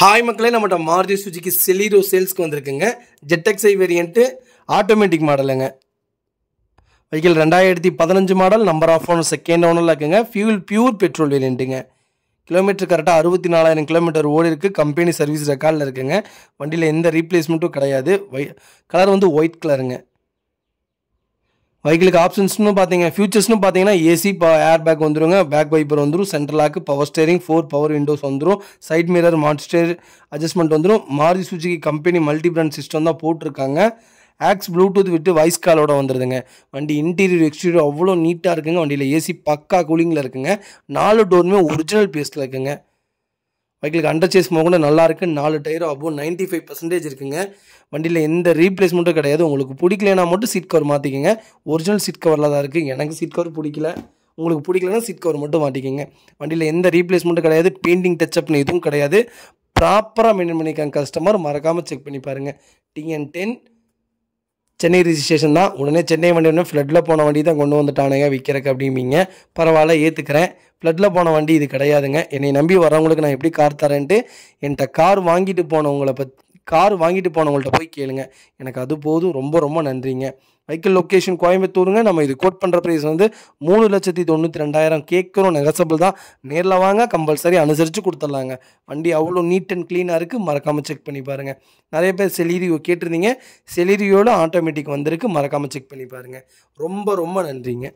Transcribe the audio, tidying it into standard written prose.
Hi மக்களே, நம்மகிட்ட Maruti Suzuki Celerio சேல்ஸ்க்கு வந்திருக்குங்க. ஜெட்எக்ஸ்ஐ வேரியண்ட்டு ஆட்டோமேட்டிக் மாடலுங்க. Vehicle 2015 model, number of owner second ஓனரில் இருக்குங்க. ஃபியூல் பியூர் பெட்ரோல் வேரியண்ட்டுங்க. கிலோமீட்டர் கரெக்டாக 64,000 கிலோமீட்டர் ஓடி இருக்குது. கம்பெனி சர்வீஸ் ரெக்கார்டில் இருக்குங்க. வண்டியில் எந்த ரீப்ளேஸ்மெண்ட்டும் கிடையாது. கலர் வந்து ஒயிட் கலருங்க. வெஹிக்கிளுக்கு ஆப்ஷன்ஸ்னு பார்த்தீங்க, ஃபியூச்சர்ஸ்னு பார்த்தீங்கன்னா ஏசி ஏர் பேக் வந்துருங்க, பேக் வைப்பர் வந்துடும், central lock, power steering, 4 power windows வந்துடும், சைட் மிரர், மான்ஸ்டர் அட்ஜஸ்ட்மெண்ட் வந்துடும். Maruti Suzuki company multi brand system தான் போட்டிருக்காங்க. ஆக்ஸ் ப்ளூடூத் விட்டு வாய்ஸ் காலோட வந்துடுதுங்க. வண்டி இன்டீரியர் எக்ஸ்டீரியர் அவ்வளோ நீட்டாக இருக்குங்க. வண்டியில் ஏசி பக்கா கூலிங்கில் இருக்குங்க. 4 டோருமே ஒரிஜினல் பேஸ்ட்டில் இருக்குங்க. வெஹிக்கிளுக்கு அண்டர் சேஸ் கூட நல்லா இருக்குது. 4 டயரும் அபோவ் 95% இருக்குங்க. வண்டியில் எந்த ரீப்ளேஸ்மெண்ட்டும் கிடையாது. உங்களுக்கு பிடிக்கலனா மட்டும் சீட் கவர் மாற்றிக்கோங்க. ஒரிஜினல் சீட் கவரில் தான் இருக்குது. எனக்கு சீட் கவர் பிடிக்கல, உங்களுக்கு பிடிக்கலனா சீட் கவர் மட்டும் மாட்டிக்கோங்க. வண்டியில் எந்த ரீப்ளேஸ்மெண்ட்டும் கிடையாது. பெயிண்டிங் டச்சப்னு எதுவும் கிடையாது. ப்ராப்பராக மெயின்டைன் பண்ணிக்காங்க. கஸ்டமர் மறக்காமல் செக் பண்ணி பாருங்கள். TN10 சென்னை ரிஜிஸ்ட்ரேஷன் தான். உடனே சென்னை வண்டி ஒன்று ஃப்ளட்டில் போன வண்டி தான் கொண்டு வந்துட்டானுங்க விற்கிறக்கு அப்படிம்பிங்க. பரவாயில்ல, ஏற்றுக்கிறேன். ஃப்ளட்டில் போன வண்டி இது கிடையாதுங்க. என்னை நம்பி வரவங்களுக்கு நான் எப்படி கார் தரேன்ட்டு என்கிட்ட கார் வாங்கிட்டு போனவங்கள்ட்ட போய் கேளுங்க. எனக்கு அது போதும். ரொம்ப ரொம்ப நன்றிங்க. வெஹிக்கிள் லொக்கேஷன் கோயம்புத்தூருங்க. நம்ம இது கோட் பண்ணுற ப்ரைஸ் வந்து 3,92,000 கேட்குறோம். நெகசபிள் தான். நேரில் வாங்க, கம்பல்சரி அனுசரித்து கொடுத்துட்லாங்க. வண்டி அவ்வளோ நீட் அண்ட் க்ளீனாக இருக்குது. மறக்காமல் செக் பண்ணி பாருங்கள். நிறைய பேர் செலீரியோ கேட்டிருந்தீங்க. செலீரியோட ஆட்டோமேட்டிக் வந்திருக்கு. மறக்காமல் செக் பண்ணி பாருங்கள். ரொம்ப ரொம்ப நன்றிங்க.